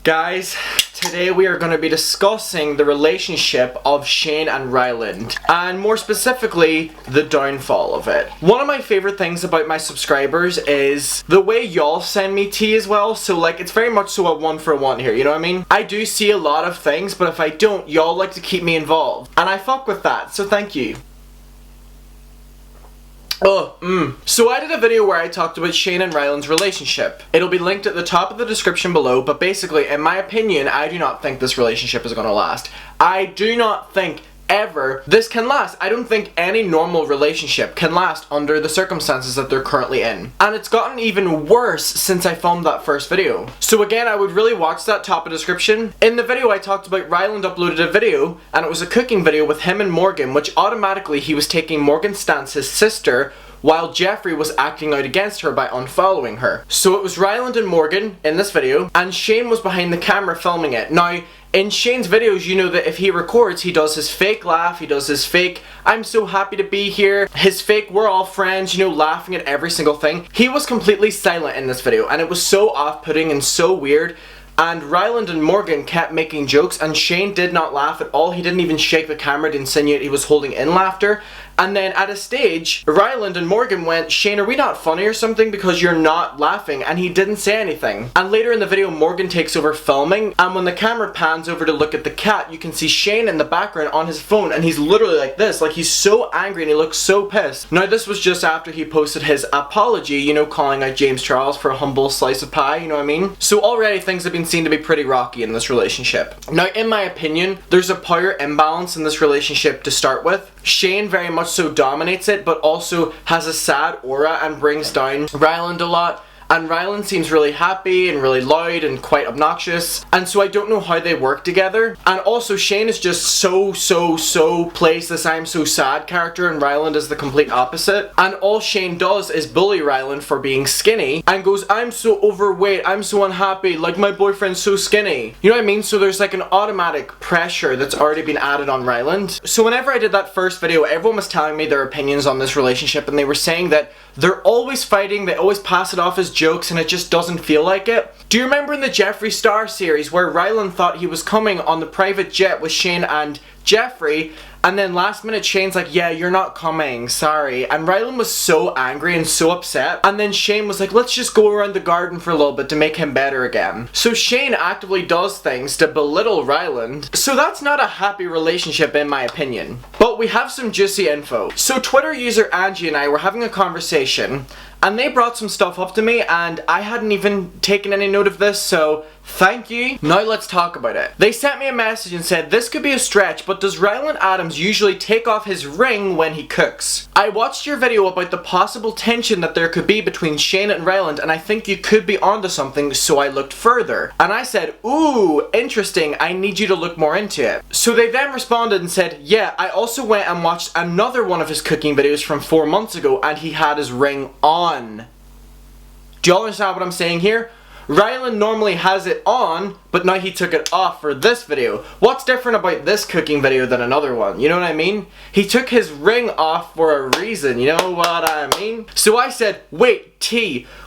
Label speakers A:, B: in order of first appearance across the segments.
A: Guys, today we are going to be discussing the relationship of Shane and Ryland, and more specifically, the downfall of it. One of my favorite things about my subscribers is the way y'all send me tea as well, so like it's very much so a one for one here, you know what I mean? I do see a lot of things, but if I don't, y'all like to keep me involved, and I fuck with that, so thank you. So I did a video where I talked about Shane and Ryland's relationship. It'll be linked at the top of the description below, but basically, in my opinion, I do not think this relationship is gonna last. I do not think ever this can last. I don't think any normal relationship can last under the circumstances that they're currently in. And it's gotten even worse since I filmed that first video. So again, I would really watch that top of description. In the video I talked about Ryland uploaded a video, and it was a cooking video with him and Morgan, which automatically he was taking Morgan's stance, his sister, while Jeffrey was acting out against her by unfollowing her. So it was Ryland and Morgan in this video, and Shane was behind the camera filming it. Now, in Shane's videos, you know that if he records, he does his fake laugh, he does his fake, I'm so happy to be here, his fake, we're all friends, you know, laughing at every single thing. He was completely silent in this video, and it was so off-putting and so weird. And Ryland and Morgan kept making jokes, and Shane did not laugh at all. He didn't even shake the camera to insinuate he was holding in laughter. And then at a stage, Ryland and Morgan went, "Shane, are we not funny or something because you're not laughing?" And he didn't say anything. And later in the video, Morgan takes over filming, and when the camera pans over to look at the cat, you can see Shane in the background on his phone, and he's literally like this, like he's so angry and he looks so pissed. Now this was just after he posted his apology, you know, calling out James Charles for a humble slice of pie, you know what I mean? So already things have been seen to be pretty rocky in this relationship. Now in my opinion, there's a power imbalance in this relationship to start with. Shane very much so dominates it, but also has a sad aura and brings down Ryland a lot. And Ryland seems really happy and really loud and quite obnoxious. And so I don't know how they work together. And also Shane is just so plays this I'm so sad character, and Ryland is the complete opposite. And all Shane does is bully Ryland for being skinny and goes, "I'm so overweight, I'm so unhappy, like my boyfriend's so skinny." You know what I mean? So there's like an automatic pressure that's already been added on Ryland. So whenever I did that first video, everyone was telling me their opinions on this relationship, and they were saying that they're always fighting, they always pass it off as jokes, and it just doesn't feel like it. Do you remember in the Jeffree Star series where Ryland thought he was coming on the private jet with Shane and Jeffrey, and then last minute Shane's like, "Yeah, you're not coming, sorry." And Ryland was so angry and so upset, and then Shane was like, "Let's just go around the garden for a little bit to make him better again." So Shane actively does things to belittle Ryland. So that's not a happy relationship in my opinion. But we have some juicy info. So Twitter user Angie and I were having a conversation, and they brought some stuff up to me, and I hadn't even taken any note of this, so thank you. Now let's talk about it. They sent me a message and said, "This could be a stretch, but does Ryland Adams usually take off his ring when he cooks? I watched your video about the possible tension that there could be between Shane and Ryland, and I think you could be onto something, so I looked further." And I said, "Ooh, interesting, I need you to look more into it." So they then responded and said, "Yeah, I also went and watched another one of his cooking videos from 4 months ago, and he had his ring on." Do y'all understand what I'm saying here? Ryland normally has it on, but now he took it off for this video. What's different about this cooking video than another one? You know what I mean? He took his ring off for a reason, you know what I mean? So I said, "Wait,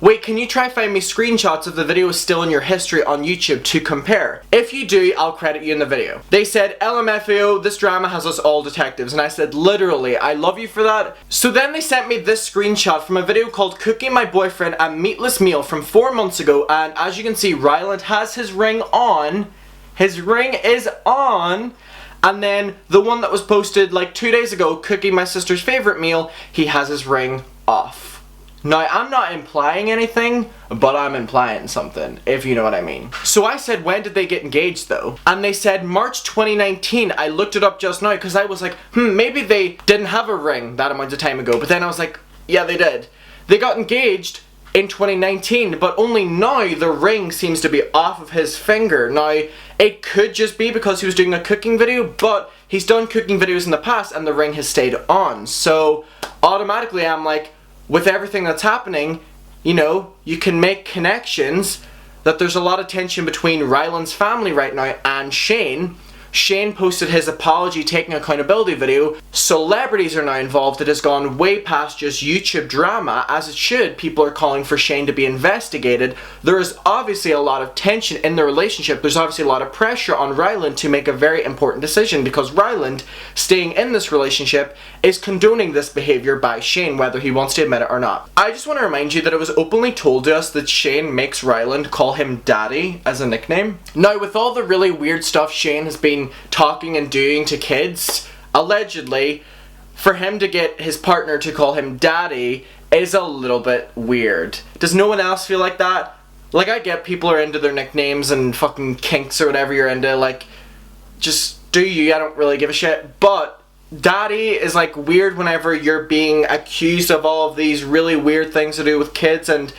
A: wait, can you try find me screenshots of the video still in your history on YouTube to compare? If you do, I'll credit you in the video." They said, "LMFAO, this drama has us all detectives." And I said, "Literally, I love you for that." So then they sent me this screenshot from a video called "Cooking My Boyfriend a Meatless Meal" from 4 months ago, and as you can see, Ryland has his ring on. His ring is on. And then the one that was posted like 2 days ago, "Cooking My Sister's Favorite Meal," he has his ring off. Now, I'm not implying anything, but I'm implying something, if you know what I mean. So I said, "When did they get engaged though?" And they said March 2019. I looked it up just now because I was like, maybe they didn't have a ring that amount of time ago. But then I was like, yeah, they did. They got engaged in 2019, but only now the ring seems to be off of his finger. Now, it could just be because he was doing a cooking video, but he's done cooking videos in the past and the ring has stayed on. So automatically I'm like, with everything that's happening, you know, you can make connections that there's a lot of tension between Ryland's family right now and Shane. Shane posted his apology taking accountability video, celebrities are now involved. It has gone way past just YouTube drama, as it should. People are calling for Shane to be investigated. There is obviously a lot of tension in the relationship. There's obviously a lot of pressure on Ryland to make a very important decision, because Ryland, staying in this relationship, is condoning this behavior by Shane, whether he wants to admit it or not. I just want to remind you that it was openly told to us that Shane makes Ryland call him Daddy as a nickname. Now, with all the really weird stuff Shane has been talking and doing to kids, allegedly, for him to get his partner to call him Daddy is a little bit weird. Does no one else feel like that? Like, I get people are into their nicknames and fucking kinks or whatever you're into, like, just do you, I don't really give a shit, but Daddy is like weird whenever you're being accused of all of these really weird things to do with kids and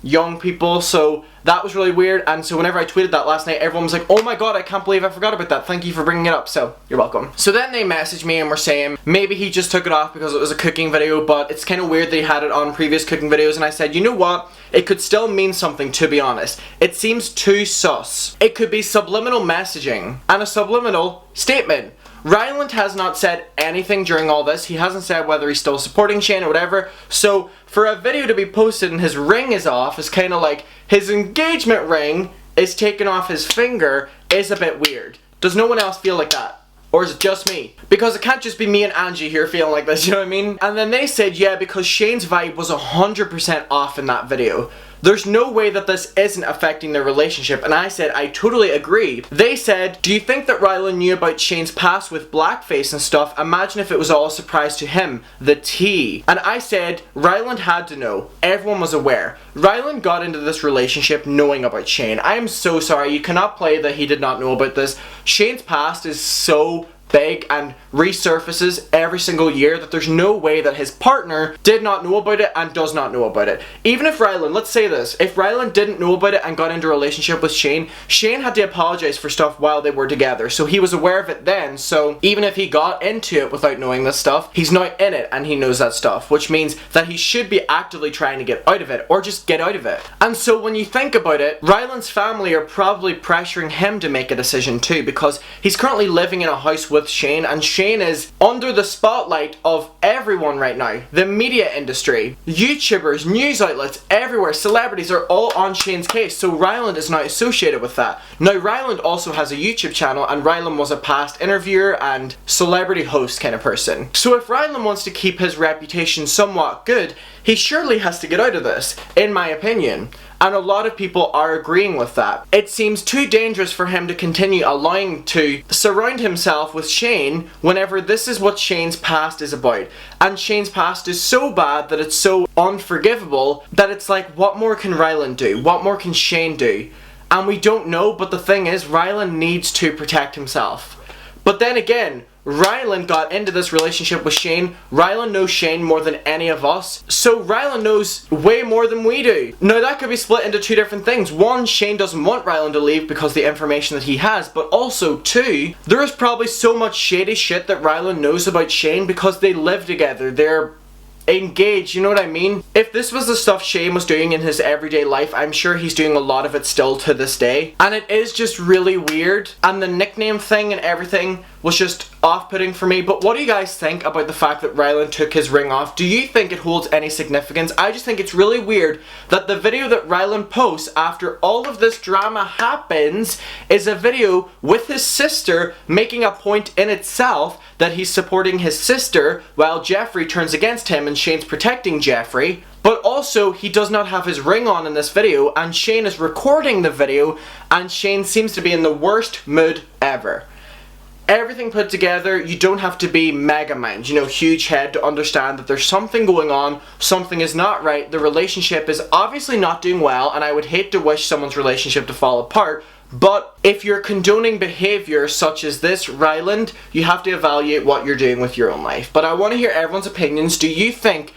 A: young people, so that was really weird. And so whenever I tweeted that last night, everyone was like, oh my god, I can't believe I forgot about that, thank you for bringing it up, so you're welcome. So then they messaged me and were saying maybe he just took it off because it was a cooking video, but it's kind of weird that he had it on previous cooking videos. And I said, you know what, it could still mean something, to be honest. It seems too sus. It could be subliminal messaging and a subliminal statement. Ryland has not said anything during all this. He hasn't said whether he's still supporting Shane or whatever. So for a video to be posted and his ring is off is kind of like his engagement ring is taken off his finger is a bit weird. Does no one else feel like that? Or is it just me? Because it can't just be me and Angie here feeling like this, you know what I mean? And then they said, yeah, because Shane's vibe was 100% off in that video. There's no way that this isn't affecting their relationship. And I said, I totally agree. They said, do you think that Ryland knew about Shane's past with blackface and stuff? Imagine if it was all a surprise to him. The tea. And I said, Ryland had to know. Everyone was aware. Ryland got into this relationship knowing about Shane. I am so sorry. You cannot play that he did not know about this. Shane's past is so big and resurfaces every single year that there's no way that his partner did not know about it and does not know about it. Even if Ryland, let's say this, if Ryland didn't know about it and got into a relationship with Shane, Shane had to apologize for stuff while they were together, so he was aware of it then. So even if he got into it without knowing this stuff, he's now in it and he knows that stuff, which means that he should be actively trying to get out of it, or just get out of it. And so when you think about it, Ryland's family are probably pressuring him to make a decision too, because he's currently living in a house with Shane, and Shane is under the spotlight of everyone right now. The media industry, YouTubers, news outlets, everywhere, celebrities are all on Shane's case, so Ryland is now associated with that. Now Ryland also has a YouTube channel, and Ryland was a past interviewer and celebrity host kind of person. So if Ryland wants to keep his reputation somewhat good, he surely has to get out of this, in my opinion. And a lot of people are agreeing with that. It seems too dangerous for him to continue allowing to surround himself with Shane whenever this is what Shane's past is about. And Shane's past is so bad that it's so unforgivable that it's like, what more can Ryland do? What more can Shane do? And we don't know, but the thing is, Ryland needs to protect himself. But then again, Ryland got into this relationship with Shane. Ryland knows Shane more than any of us, so Ryland knows way more than we do. Now that could be split into two different things. One, Shane doesn't want Ryland to leave because of the information that he has, but also two, there is probably so much shady shit that Ryland knows about Shane because they live together. They're engaged, you know what I mean? If this was the stuff Shane was doing in his everyday life, I'm sure he's doing a lot of it still to this day. And it is just really weird. And the nickname thing and everything was just off-putting for me. But what do you guys think about the fact that Ryland took his ring off? Do you think it holds any significance? I just think it's really weird that the video that Ryland posts after all of this drama happens is a video with his sister making a point in itself that he's supporting his sister while Jeffrey turns against him and Shane's protecting Jeffrey. But also, he does not have his ring on in this video, and Shane is recording the video, and Shane seems to be in the worst mood ever. Everything put together, you don't have to be mega mind, you know, huge head to understand that there's something going on, something is not right, the relationship is obviously not doing well, and I would hate to wish someone's relationship to fall apart, but if you're condoning behavior such as this, Ryland, you have to evaluate what you're doing with your own life. But I want to hear everyone's opinions. Do you think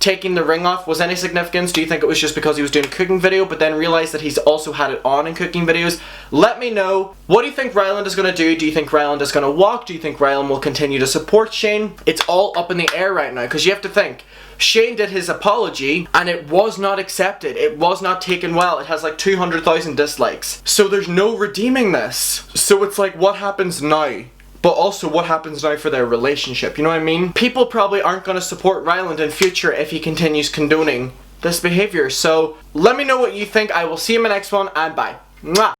A: taking the ring off was any significance? Do you think it was just because he was doing a cooking video but then realized that he's also had it on in cooking videos? Let me know. What do you think Ryland is going to do? Do you think Ryland is going to walk? Do you think Ryland will continue to support Shane? It's all up in the air right now, because you have to think, Shane did his apology and it was not accepted. It was not taken well. It has like 200,000 dislikes. So there's no redeeming this. So it's like, what happens now? But also, what happens now for their relationship? You know what I mean? People probably aren't going to support Ryland in future if he continues condoning this behavior. So let me know what you think. I will see you in my next one, and bye. Mwah!